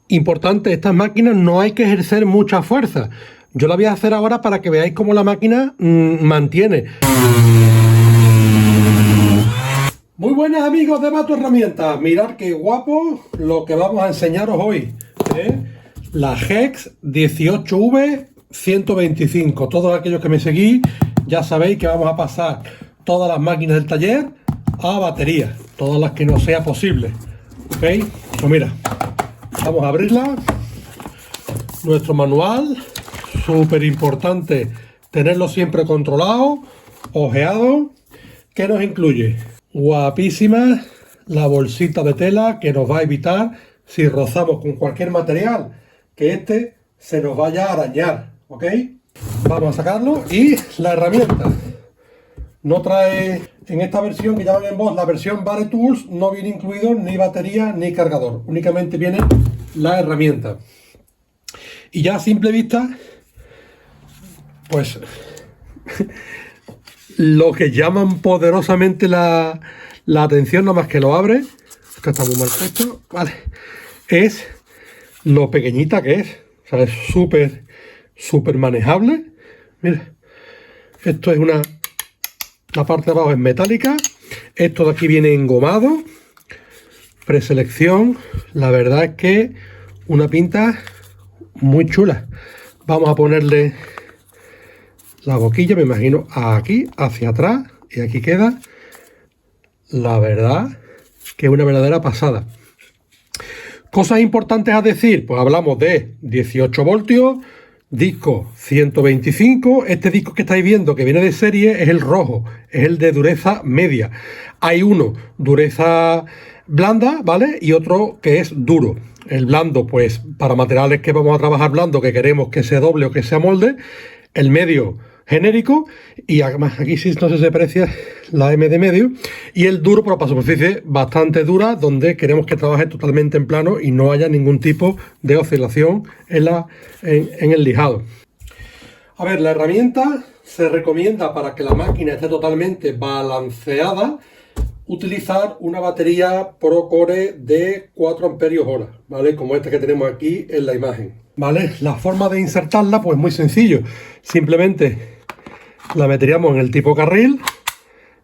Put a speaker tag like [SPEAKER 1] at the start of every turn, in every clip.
[SPEAKER 1] Importante, estas máquinas no hay que ejercer mucha fuerza. Yo la voy a hacer ahora para que veáis cómo la máquina mantiene. Muy buenas amigos de Mato Herramientas. Mirad qué guapo lo que vamos a enseñaros hoy. La Hex 18V125. Todos aquellos que me seguís ya sabéis que vamos a pasar todas las máquinas del taller a batería. Todas las que no sea posible. ¿Ok? Pues mira, vamos a abrirla. Nuestro manual. Súper importante tenerlo siempre controlado, ojeado. ¿Qué nos incluye? Guapísima la bolsita de tela que nos va a evitar, si rozamos con cualquier material, que este se nos vaya a arañar. ¿Ok? Vamos a sacarlo. Y la herramienta. No trae, en esta versión que llaman en Bosch la versión Bare Tools, no viene incluido ni batería ni cargador. Únicamente viene la herramienta. Y ya a simple vista, pues lo que llaman poderosamente la atención, nada más que lo abre, que está muy mal puesto, vale, es lo pequeñita que es. O sea, es súper manejable. Mira, esto es la parte de abajo es metálica, esto de aquí viene engomado, preselección. La verdad es que una pinta muy chula. Vamos a ponerle la boquilla, me imagino, aquí, hacia atrás, y aquí queda. La verdad que es una verdadera pasada. Cosas importantes a decir, pues hablamos de 18 voltios, disco 125. Este disco que estáis viendo que viene de serie es el rojo, es el de dureza media. Hay uno dureza blanda, ¿vale? Y otro que es duro. El blando, pues para materiales que vamos a trabajar blando, que queremos que se doble o que se amolde. El medio genérico, y además aquí sí no se aprecia la M de medio, y el duro para superficie bastante dura, donde queremos que trabaje totalmente en plano y no haya ningún tipo de oscilación en el lijado. A ver, la herramienta se recomienda, para que la máquina esté totalmente balanceada, utilizar una batería Procore de 4 amperios hora, ¿vale? Como esta que tenemos aquí en la imagen, ¿vale? La forma de insertarla, pues muy sencillo. Simplemente la meteríamos en el tipo carril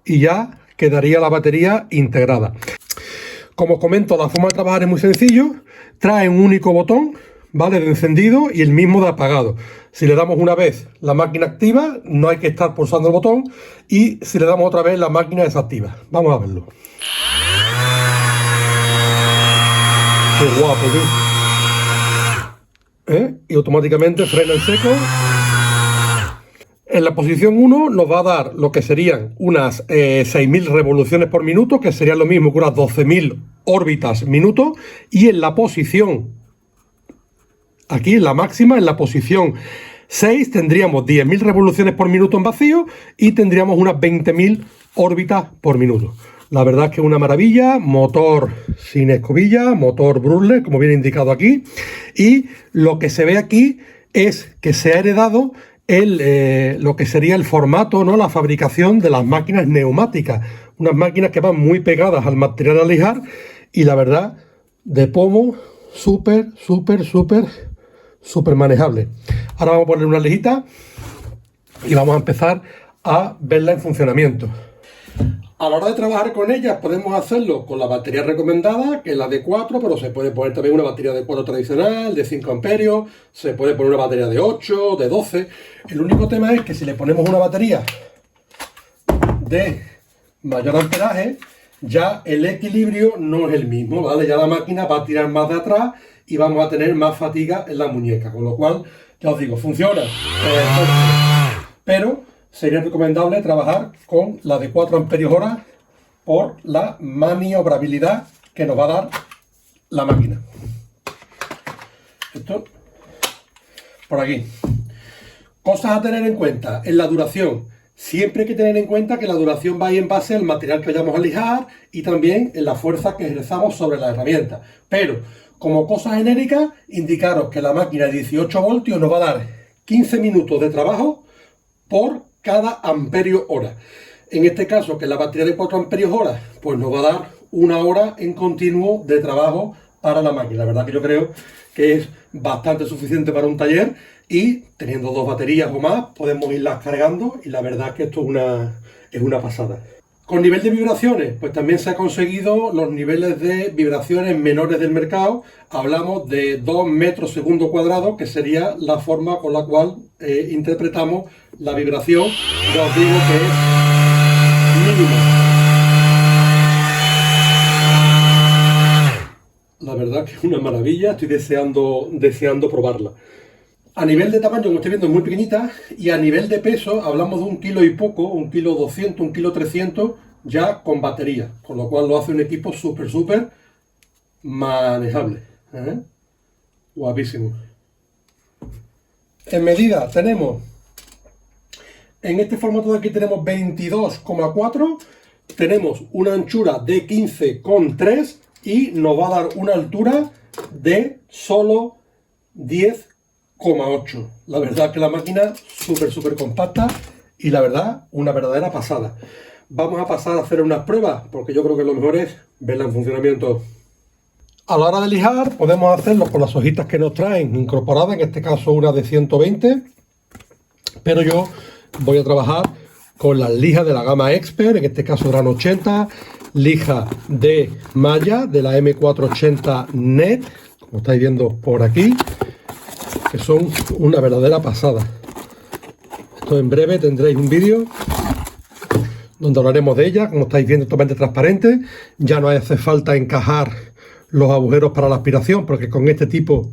[SPEAKER 1] y ya quedaría la batería integrada. Como os comento, la forma de trabajar es muy sencillo. Trae un único botón, ¿vale?, de encendido, y el mismo de apagado. Si le damos una vez, la máquina activa, no hay que estar pulsando el botón, y si le damos otra vez, la máquina desactiva. Vamos a verlo. Qué guapo, tío. Y automáticamente frena en seco. En la posición 1 nos va a dar lo que serían unas 6.000 revoluciones por minuto, que sería lo mismo que unas 12.000 órbitas minuto. Y en la posición, aquí en la máxima, en la posición 6, tendríamos 10.000 revoluciones por minuto en vacío y tendríamos unas 20.000 órbitas por minuto. La verdad es que es una maravilla. Motor sin escobilla, motor Brusler, como viene indicado aquí. Y lo que se ve aquí es que se ha heredado lo que sería el formato, ¿no?, la fabricación de las máquinas neumáticas. Unas máquinas que van muy pegadas al material a lijar, y la verdad, de pomo, súper manejable. Ahora vamos a poner una lejita y vamos a empezar a verla en funcionamiento. A la hora de trabajar con ellas podemos hacerlo con la batería recomendada, que es la de 4, pero se puede poner también una batería de 4 tradicional, de 5 amperios, se puede poner una batería de 8, de 12. El único tema es que si le ponemos una batería de mayor amperaje, ya el equilibrio no es el mismo, ¿vale? Ya la máquina va a tirar más de atrás y vamos a tener más fatiga en la muñeca, con lo cual, ya os digo, funciona, pero sería recomendable trabajar con la de 4 amperios hora por la maniobrabilidad que nos va a dar la máquina. Esto por aquí. Cosas a tener en cuenta en la duración. Siempre hay que tener en cuenta que la duración va a ir en base al material que vayamos a lijar y también en la fuerza que ejerzamos sobre la herramienta. Pero como cosa genérica, indicaros que la máquina de 18 voltios nos va a dar 15 minutos de trabajo por cada amperio hora. En este caso, que la batería de 4 amperios hora, pues nos va a dar 1 hora en continuo de trabajo para la máquina. La verdad que yo creo que es bastante suficiente para un taller y teniendo 2 baterías o más podemos irlas cargando y la verdad que esto es una pasada. Con nivel de vibraciones, pues también se ha conseguido los niveles de vibraciones menores del mercado. Hablamos de 2 metros segundo cuadrado, que sería la forma con la cual interpretamos la vibración. Ya os digo que es mínima. La verdad que es una maravilla, estoy deseando probarla. A nivel de tamaño, como estoy viendo, es muy pequeñita, y a nivel de peso hablamos de 1 kilo y poco, 1 kilo 200, 1 kilo 300, ya con batería, con lo cual lo hace un equipo súper manejable. Guapísimo. En medida tenemos, en este formato de aquí tenemos 22,4, tenemos una anchura de 15,3 y nos va a dar una altura de solo 10,8. La verdad que la máquina súper compacta y la verdad una verdadera pasada. Vamos a pasar a hacer unas pruebas porque yo creo que lo mejor es verla en funcionamiento. A la hora de lijar podemos hacerlo con las hojitas que nos traen incorporadas, en este caso una de 120, pero yo voy a trabajar con las lijas de la gama Expert, en este caso eran 80, lija de malla de la M480 Net, como estáis viendo por aquí, que son una verdadera pasada. Esto en breve tendréis un vídeo donde hablaremos de ella, como estáis viendo, totalmente transparente. Ya no hace falta encajar los agujeros para la aspiración, porque con este tipo,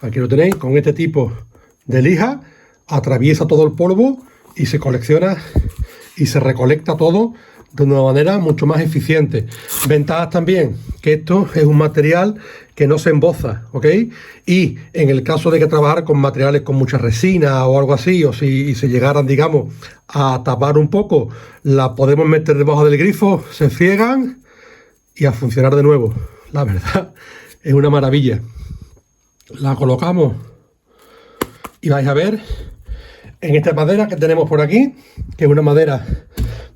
[SPEAKER 1] aquí lo tenéis, con este tipo de lija atraviesa todo el polvo y se colecciona y se recolecta todo de una manera mucho más eficiente. Ventajas también, que esto es un material que no se emboza, ¿ok? Y en el caso de que trabajar con materiales con mucha resina o algo así, o si se llegaran, digamos, a tapar un poco, la podemos meter debajo del grifo, se ciegan y a funcionar de nuevo. La verdad, es una maravilla. La colocamos y vais a ver en esta madera que tenemos por aquí, que es una madera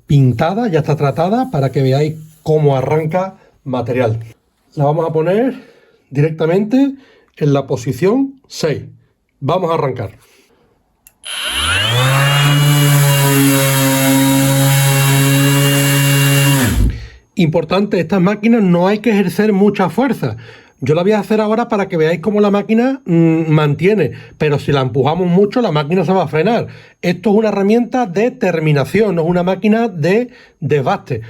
[SPEAKER 1] pintada, ya está tratada, para que veáis cómo arranca material. La vamos a poner directamente en la posición 6. Vamos a arrancar. Importante, estas máquinas no hay que ejercer mucha fuerza. Yo la voy a hacer ahora para que veáis cómo la máquina mantiene, pero si la empujamos mucho la máquina se va a frenar. Esto es una herramienta de terminación, no es una máquina de desbaste.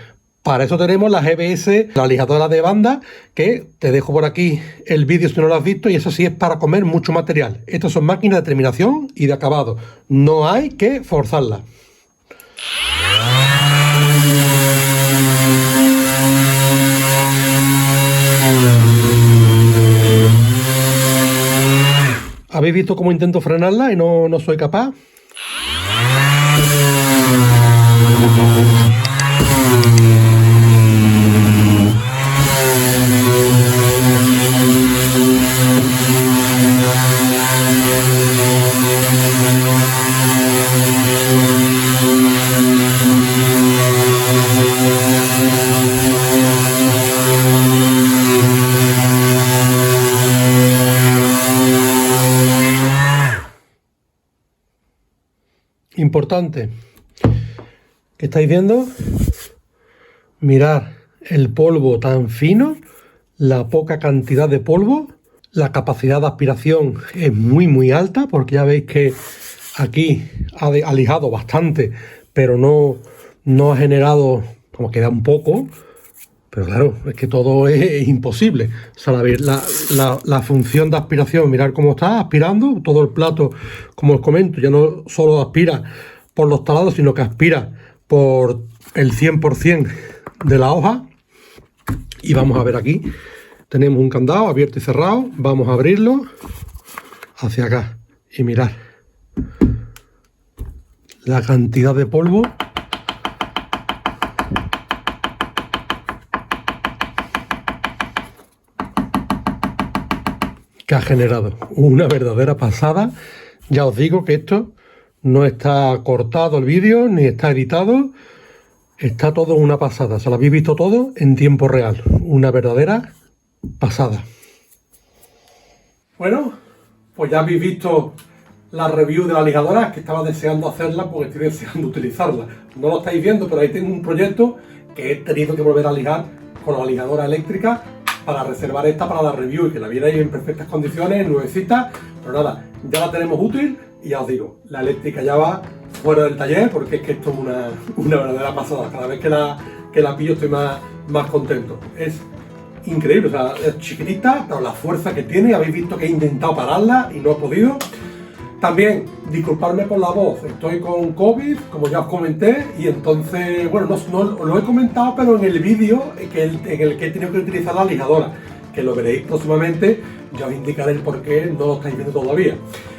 [SPEAKER 1] Para eso tenemos la GBS, la lijadora de banda, que te dejo por aquí el vídeo si no lo has visto, y eso sí es para comer mucho material. Estas son máquinas de terminación y de acabado. No hay que forzarlas. ¿Habéis visto cómo intento frenarla y no soy capaz? Importante, que estáis viendo, mirad el polvo tan fino, la poca cantidad de polvo, la capacidad de aspiración es muy alta, porque ya veis que aquí ha lijado bastante, pero no ha generado, como queda un poco, pero claro, es que todo es imposible. O sea, la función de aspiración, mirad cómo está aspirando, todo el plato, como os comento, ya no solo aspira por los talados, sino que aspira por el 100% de la hoja. Y vamos a ver aquí, tenemos un candado abierto y cerrado, vamos a abrirlo hacia acá y mirad la cantidad de polvo que ha generado. Una verdadera pasada. Ya os digo que esto no está cortado el vídeo ni está editado, está todo una pasada. Se lo habéis visto todo en tiempo real. Una verdadera pasada. Bueno, pues ya habéis visto la review de la ligadora, que estaba deseando hacerla porque estoy deseando utilizarla. No lo estáis viendo, pero ahí tengo un proyecto que he tenido que volver a ligar con la ligadora eléctrica para reservar esta para la review y que la vierais en perfectas condiciones, nuevecita. Pero nada, ya la tenemos útil y ya os digo, la eléctrica ya va fuera del taller porque es que esto es una verdadera pasada. Cada vez que la pillo estoy más contento. Es increíble, o sea, es chiquitita, pero la fuerza que tiene, habéis visto que he intentado pararla y no he podido. También, disculpadme por la voz, estoy con COVID, como ya os comenté, y entonces, bueno, no lo he comentado, pero en el vídeo en el que he tenido que utilizar la lijadora, que lo veréis próximamente, ya os indicaré el por qué, no lo estáis viendo todavía.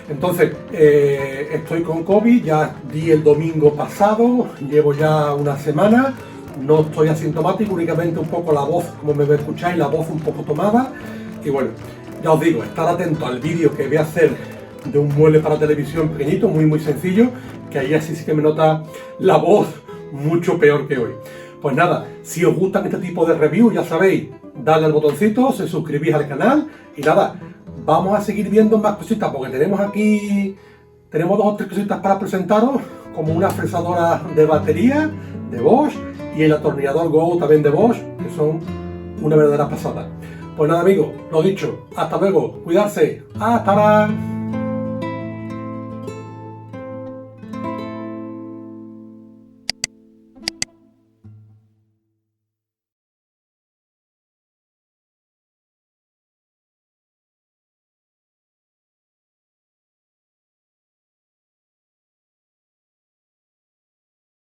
[SPEAKER 1] Entonces, estoy con COVID, ya di el domingo pasado, llevo ya una semana, no estoy asintomático, únicamente un poco la voz, como me escucháis, la voz un poco tomada, y bueno, ya os digo, estar atento al vídeo que voy a hacer de un mueble para televisión pequeñito, muy sencillo, que ahí así sí que me nota la voz mucho peor que hoy. Pues nada, si os gustan este tipo de reviews, ya sabéis, dadle al botoncito, se suscribís al canal y nada, vamos a seguir viendo más cositas porque tenemos dos o tres cositas para presentaros, como una fresadora de batería de Bosch y el atornillador Go también de Bosch, que son una verdadera pasada. Pues nada amigos, lo dicho, hasta luego, cuidarse, hasta ahora.